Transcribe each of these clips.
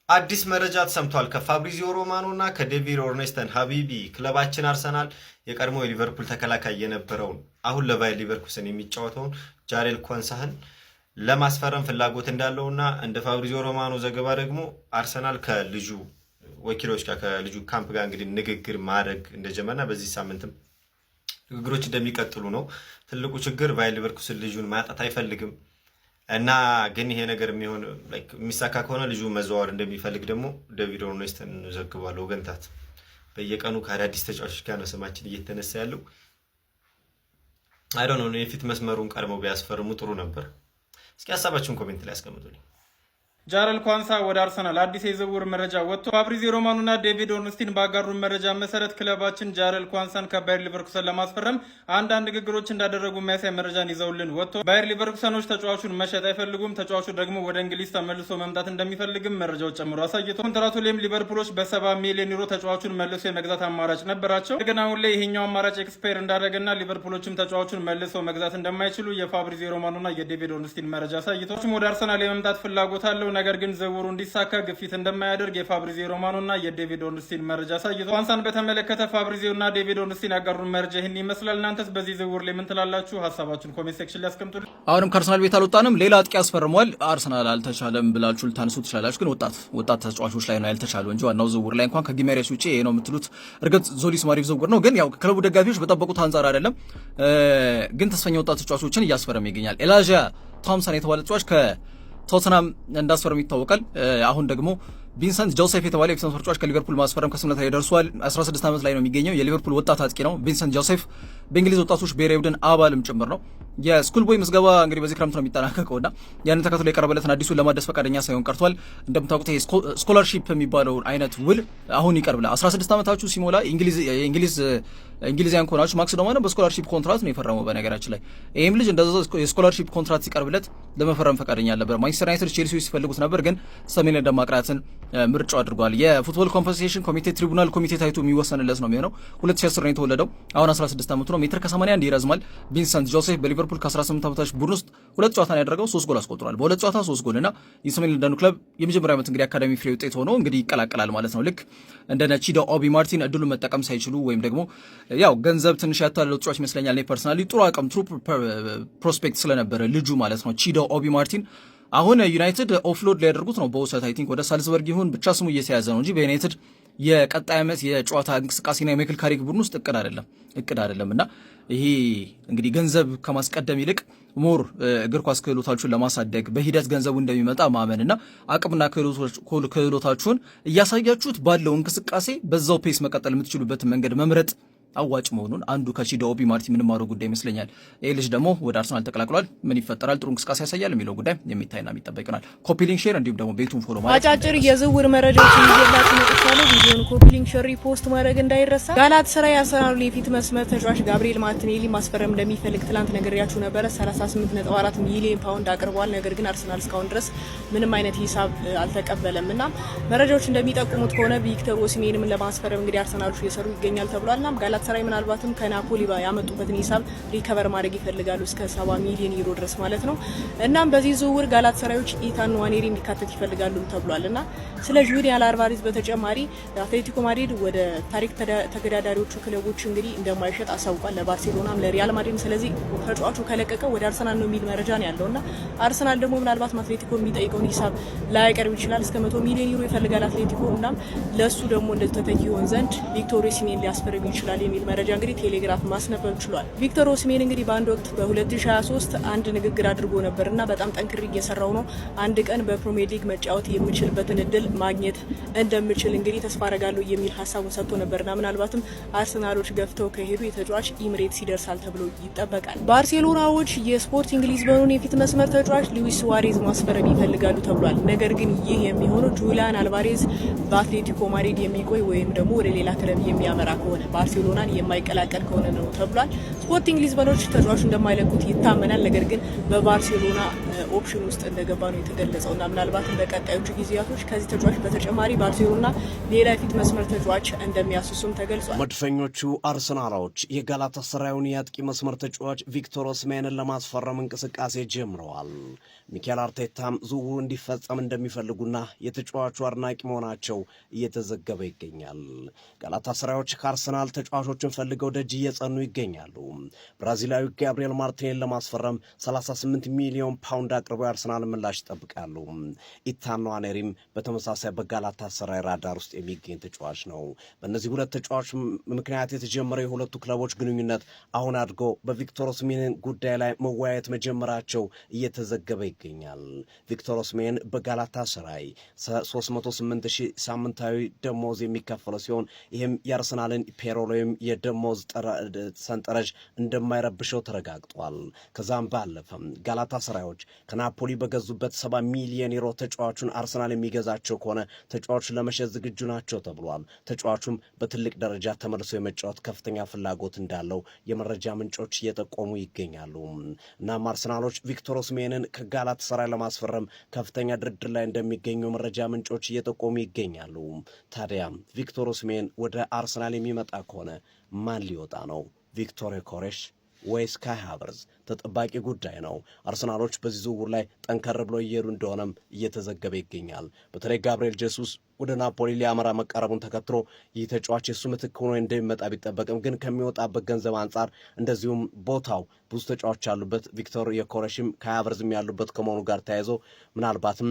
አዲስ መረጃ ተሰምቷል። ከፋብሪዚዮ ሮማኖ እና ከዴቪድ ኦርኔስተን ሀቢቢ ክለባችን አርሰናል የቀድሞ የሊቨርፑል ተከላካይ የነበረውን አሁን ለባየር ሊቨርኩሰን የሚጫወተውን ጃሬል ኳንሳህን ለማስፈረም ፍላጎት እንዳለውና እንደ ፋብሪዚዮ ሮማኖ ዘገባ ደግሞ አርሰናል ከልጁ ወኪሎች ጋር ከልጁ ካምፕ ጋር እንግዲህ ንግግር ማድረግ እንደጀመረና በዚህ ሳምንትም ንግግሮች እንደሚቀጥሉ ነው። ትልቁ ችግር ባየር ሊቨርኩሰን ልጁን ማጣት አይፈልግም እና ግን ይሄ ነገር የሚሳካ ከሆነ ልጁ መዘዋወር እንደሚፈልግ ደግሞ ዴቪድ ኦርኔስተን ዘግቧል። ወገንታት በየቀኑ ከአዳዲስ ተጫዋቾች ጋር ነው ስማችን እየተነሳ ያለው። አይ ዶንት ኖ የፊት መስመሩን ቀድመው ቢያስፈርሙ ጥሩ ነበር። እስኪ ሀሳባችሁን ኮሜንት ላይ አስቀምጡልኝ። ጃሬል ኳንሳ ወደ አርሰናል አዲስ የዝውውር መረጃ ወጥቶ ፋብሪዚዮ ሮማኖ እና ዴቪድ ኦርንስቲን ባጋሩን መረጃ መሰረት ክለባችን ጃሬል ኳንሳን ከባየር ሊቨርኩሰን ለማስፈረም አንዳንድ ንግግሮች እንዳደረጉ የሚያሳይ መረጃን ይዘውልን ወጥቶ ባየር ሊቨርኩሰኖች ተጫዋቹን መሸጥ አይፈልጉም፣ ተጫዋቹ ደግሞ ወደ እንግሊዝ ተመልሶ መምጣት እንደሚፈልግም መረጃዎች ጨምሮ አሳይቶ ኮንትራቱ ላይም ሊቨርፑሎች በ70 ሚሊዮን ዩሮ ተጫዋቹን መልሶ የመግዛት አማራጭ ነበራቸው። ግን አሁን ላይ ይሄኛው አማራጭ ኤክስፓየር እንዳደረገና ሊቨርፑሎችም ተጫዋቹን መልሶ መግዛት እንደማይችሉ የፋብሪዚዮ ሮማኖ እና የዴቪድ ኦርንስቲን መረጃ አሳይቶ ወደ አርሰናል የመምጣት ፍላጎት አለው፣ ነገር ግን ዝውውሩ እንዲሳካ ግፊት እንደማያደርግ የፋብሪዚዮ ሮማኖ እና የዴቪድ ኦርንስቲን መረጃ አሳይቶ ኳንሳን በተመለከተ ፋብሪዚዮ እና ዴቪድ ኦርንስቲን ያጋሩን መረጃ ይህን ይመስላል። እናንተስ በዚህ ዝውውር ላይ ምን ትላላችሁ? ሀሳባችሁን ኮሜንት ሴክሽን ላይ አስቀምጡልኝ። አሁንም ከአርሰናል ቤት አልወጣንም፣ ሌላ አጥቂ ያስፈርሟል። አርሰናል አልተቻለም ብላችሁ ልታነሱ ትችላላችሁ፣ ግን ወጣት ተጫዋቾች ላይ ነው ያልተቻለው እንጂ ዋናው ዝውውር ላይ እንኳን ከጊሜሬስ ውጪ ይሄ ነው የምትሉት እርግጥ ዞሊስ ማሪፍ ዝውውር ነው፣ ግን ያው ክለቡ ደጋፊዎች በጠበቁት አንጻር አይደለም። ግን ተስፈኛ ወጣት ተጫዋቾችን እያስፈረመ ይገኛል። ኤላጃ ቶምሰን የተባለ ተጫዋች ቶተናም እንዳስፈረም ይታወቃል። አሁን ደግሞ ቪንሰንት ጆሴፍ የተባለ የፊት መስመር ተጫዋች ከሊቨርፑል ማስፈረም ከስምምነት ላይ ደርሷል። 16 ዓመት ላይ ነው የሚገኘው። የሊቨርፑል ወጣት አጥቂ ነው። ቪንሰንት ጆሴፍ በእንግሊዝ ወጣቶች ብሔራዊ ቡድን አባልም ጭምር ነው። የስኩል ቦይ ምዝገባ እንግዲህ በዚህ ክረምት ነው የሚጠናቀቀውና ያንን ተከትሎ የቀረበለትን አዲሱን ለማደስ ፈቃደኛ ሳይሆን ቀርቷል። እንደምታውቁት ይሄ ስኮላርሺፕ የሚባለው አይነት ውል አሁን ይቀርብላል። 16 ዓመታችሁ ሲሞላ እንግሊዛውያን ከሆናችሁ ማክስ ዶማን በስኮላርሺፕ ኮንትራት ነው የፈረመው። በነገራችን ላይ ይሄም ልጅ እንደዛ የስኮላርሺፕ ኮንትራት ሲቀርብለት ለመፈረም ፈቃደኛ ነበር። ማንቸስተር ዩናይትድ፣ ቼልሲ ሲፈልጉት ነበር፣ ግን ሰሜን ለማቅራትን ምርጫው አድርጓል። የፉትቦል ኮምፐንሴሽን ኮሚቴ ትሪቡናል ኮሚቴ ታይቶ የሚወሰንለት ነው የሚሆነው። 2010 ነው የተወለደው። አሁን 16 ዓመቱ ነው። ሜትር ከ81 ይረዝማል። ቪንሰንት ጆሴፍ በሊቨርፑል ከ18 ዓመታች ቡድን ውስጥ 2 ጨዋታ ነው ያደረገው፣ 3 ጎል አስቆጥሯል። በሁለት ጨዋታ 3 ጎል እና የሰሜን ለንደኑ ክለብ የመጀመሪያ ዓመት እንግዲህ አካዳሚ ፍሬ ውጤት ሆኖ እንግዲህ ይቀላቀላል ማለት ነው። ልክ እንደነ ቺዶ ኦቢ ማርቲን እድሉን መጠቀም ሳይችሉ ወይም ደግሞ ያው ገንዘብ ትንሽ ያታለው ተጫዋች ይመስለኛል። እኔ ፐርሰናሊ ጥሩ አቅም ትሩ ፕሮስፔክት ስለነበረ ልጁ ማለት ነው ቺዶ ኦቢ ማርቲን አሁን ዩናይትድ ኦፍሎድ ሊያደርጉት ነው በውሰት አይ ቲንክ ወደ ሳልዝበርግ ይሁን ብቻ ስሙ እየተያዘ ነው እንጂ በዩናይትድ የቀጣይ ዓመት የጨዋታ እንቅስቃሴና የማይክል ካሪክ ቡድን ውስጥ እቅድ አይደለም እና ይሄ እንግዲህ ገንዘብ ከማስቀደም ይልቅ ሞር እግር ኳስ ክህሎታችሁን ለማሳደግ በሂደት ገንዘቡ እንደሚመጣ ማመንና አቅምና ክህሎታችሁን እያሳያችሁት ባለው እንቅስቃሴ በዛው ፔስ መቀጠል የምትችሉበትን መንገድ መምረጥ አዋጭ መሆኑን አንዱ ከቺዶ ኦቢ ማርቲ ምንም ማድረግ ጉዳይ ይመስለኛል። ይህ ልጅ ደግሞ ወደ አርሰናል ተቀላቅሏል። ምን ይፈጠራል፣ ጥሩ እንቅስቃሴ ያሳያል የሚለው ጉዳይ የሚታይና የሚጠበቅ ይሆናል። ኮፒ ሊንክ ሼር፣ እንዲሁም ደግሞ ቤቱን ፎሎ ማለት አጫጭር የዝውውር መረጃዎችን ይዤላችሁ መጥቻለሁ። ቪዲዮውን ኮፒ ሊንክ ሼር ሪፖስት ማድረግ እንዳይረሳ። ጋላታሳራይ አርሰናል የፊት መስመር ተጫዋች ጋብሪኤል ማርቲኔሊ ማስፈረም እንደሚፈልግ ትላንት ነግሬያችሁ ነበረ። 38.4 ሚሊዮን ፓውንድ አቅርቧል። ነገር ግን አርሰናል እስካሁን ድረስ ምንም አይነት ሂሳብ አልተቀበለም እና መረጃዎች እንደሚጠቁሙት ከሆነ ቪክተር ኦሲሜንም ለማስፈረም እንግዲህ አርሰናሎች እየሰሩ ይገኛል ተብሏልና ጋላታሳራይ ምናልባትም ከናፖሊ ያመጡበትን ሂሳብ ሪከቨር ማድረግ ይፈልጋሉ እስከ 70 ሚሊዮን ዩሮ ድረስ ማለት ነው። እናም በዚህ ዝውውር ጋላታሳራዮች ኢታን ንዋኔሪ እንዲካተት ይፈልጋሉ ተብሏልና ስለ ጁሊያን አልቫሬዝ በተጨማሪ አትሌቲኮ ማድሪድ ወደ ታሪክ ተገዳዳሪዎቹ ክለቦች እንግዲህ እንደማይሸጥ አሳውቋል፣ ለባርሴሎናም ለሪያል ማድሪድ። ስለዚህ ተጫዋቹ ከለቀቀ ወደ አርሰናል ነው የሚል መረጃ ነው ያለውና አርሰናል ደግሞ ምናልባት አትሌቲኮ የሚጠይቀውን ሂሳብ ላያቀርብ ይችላል። እስከ 100 ሚሊዮን ዩሮ ይፈልጋል አትሌቲኮ። እናም ለሱ ደግሞ እንደዚህ ተተኪ ይሆን ዘንድ ቪክቶር ኦሲሜን ሊያስፈርም ይችላል የሚል መረጃ እንግዲህ ቴሌግራፍ ማስነበብ ችሏል። ቪክተር ኦሲሜን እንግዲህ በአንድ ወቅት በ2023 አንድ ንግግር አድርጎ ነበርና በጣም ጠንክሬ እየሰራው ነው፣ አንድ ቀን በፕሪሚየር ሊግ መጫወት የምችልበትን እድል ማግኘት እንደምችል እንግዲህ ተስፋ አደርጋለሁ የሚል ሀሳቡን ሰጥቶ ነበርና ምናልባትም አርሰናሎች ገፍተው ከሄዱ የተጫዋች ኢምሬትስ ይደርሳል ተብሎ ይጠበቃል። ባርሴሎናዎች የስፖርቲንግ ሊዝበኑን የፊት መስመር ተጫዋች ሉዊስ ሱዋሬዝ ማስፈረም ይፈልጋሉ ተብሏል። ነገር ግን ይህ የሚሆነው ጁሊያን አልቫሬዝ በአትሌቲኮ ማድሪድ የሚቆይ ወይም ደግሞ ወደ ሌላ ክለብ የሚያመራ ከሆነ ባርሴሎናን የማይቀላቀል ከሆነ ነው ተብሏል። ስፖርቲንግ ሊዝበኖች ተጫዋቹ እንደማይለቁት ይታመናል። ነገር ግን በባርሴሎና ኦፕሽን ውስጥ እንደገባ ነው የተገለጸውና ምናልባትም በቀጣዮቹ ጊዜያቶች ከዚህ ተጫዋች በተጨማሪ ባርሴሎና ሌላ የፊት መስመር ተጫዋች እንደሚያስሱም ተገልጿል። መድፈኞቹ አርሰናሎች የጋላታሳራዩን የአጥቂ መስመር ተጫዋች ቪክቶር ኦስሜንን ለማስፈረም እንቅስቃሴ ጀምረዋል። ሚኬል አርቴታም ዝውውሩ እንዲፈጸም እንደሚፈልጉና የተጫዋቹ አድናቂ መሆናቸው እየተዘገበ ይገኛል። ጋላታሳራዮች ከአርሰናል ተጫዋቾችን ፈልገው ደጅ እየጸኑ ይገኛሉ። ብራዚላዊ ጋብሪኤል ማርቲኔሊን ለማስፈረም 38 ሚሊዮን ፓውንድ አቅርበው የአርሰናል ምላሽ ይጠብቃሉ። ኢታን ንዋኔሪም በተመሳሳይ በጋላታሳራይ ራዳር ውስጥ የሚገኝ ተጫዋች ነው። በእነዚህ ሁለት ተጫዋች ምክንያት የተጀመረው የሁለቱ ክለቦች ግንኙነት አሁን አድጎ በቪክቶር ኦስሜን ጉዳይ ላይ መወያየት መጀመራቸው እየተዘገበ ይገኛል። ቪክቶር ኦስሜን በጋላታሳራይ 308,000 ሳምንታዊ ደሞዝ የሚከፈለው ሲሆን ይህም የአርሰናልን ፔሮል ወይም የደሞዝ ሰንጠረዥ እንደማይረብሸው ተረጋግጧል። ከዛም ባለፈም ጋላታሳራዮች ከናፖሊ በገዙበት 70 ሚሊዮን ዩሮ ተጫዋቹን አርሰናል የሚገዛቸው ከሆነ ተጫዋቹን ለመሸጥ ዝግጁ ናቸው ተብሏል። ተጫዋቹም በትልቅ ደረጃ ተመልሶ የመጫወት ከፍተኛ ፍላጎት እንዳለው የመረጃ ምንጮች እየጠቆሙ ይገኛሉ። እናም አርሰናሎች ቪክቶር ኦስሜንን ከጋላታሳራይ ለማስፈረም ከፍተኛ ድርድር ላይ እንደሚገኙ መረጃ ምንጮች እየጠቆሙ ይገኛሉ። ታዲያ ቪክቶር ኦስሜን ወደ አርሰናል የሚመጣ ከሆነ ማን ሊወጣ ነው? ቪክቶር ዮኬሬሽ ወይስ ካይ ሃቨርትዝ? ተጠባቂ ጉዳይ ነው። አርሰናሎች በዚህ ዝውውር ላይ ጠንከር ብሎ እየሄዱ እንደሆነም እየተዘገበ ይገኛል። በተለይ ጋብሪኤል ጄሱስ ወደ ናፖሊ ሊያመራ መቃረቡን ተከትሎ ይህ ተጫዋች የሱ ምትክ ሆኖ እንደሚመጣ ቢጠበቅም ግን ከሚወጣበት ገንዘብ አንጻር እንደዚሁም ቦታው ብዙ ተጫዋች ያሉበት ቪክቶር ዮኬሬሽም ካይ ሃቨርትዝም ያሉበት ከመሆኑ ጋር ተያይዞ ምናልባትም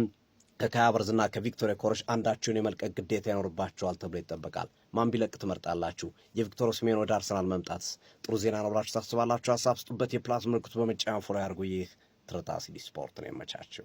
ከካይ ሃቨርትዝና ከቪክቶር ዮኬሬሽ አንዳቸውን የመልቀቅ ግዴታ ይኖርባቸዋል ተብሎ ይጠበቃል። ማን ቢለቅ ትመርጣላችሁ? የቪክቶር ኦስሜን ወደ አርሰናል መምጣት ጥሩ ዜና ነው ብላችሁ ታስባላችሁ? ሀሳብ ስጡበት። የፕላስ ምልክቱ በመጫን ፎሎ ያድርጉ። ይህ ትርታ ሲዲ ስፖርት ነው። የመቻችሁ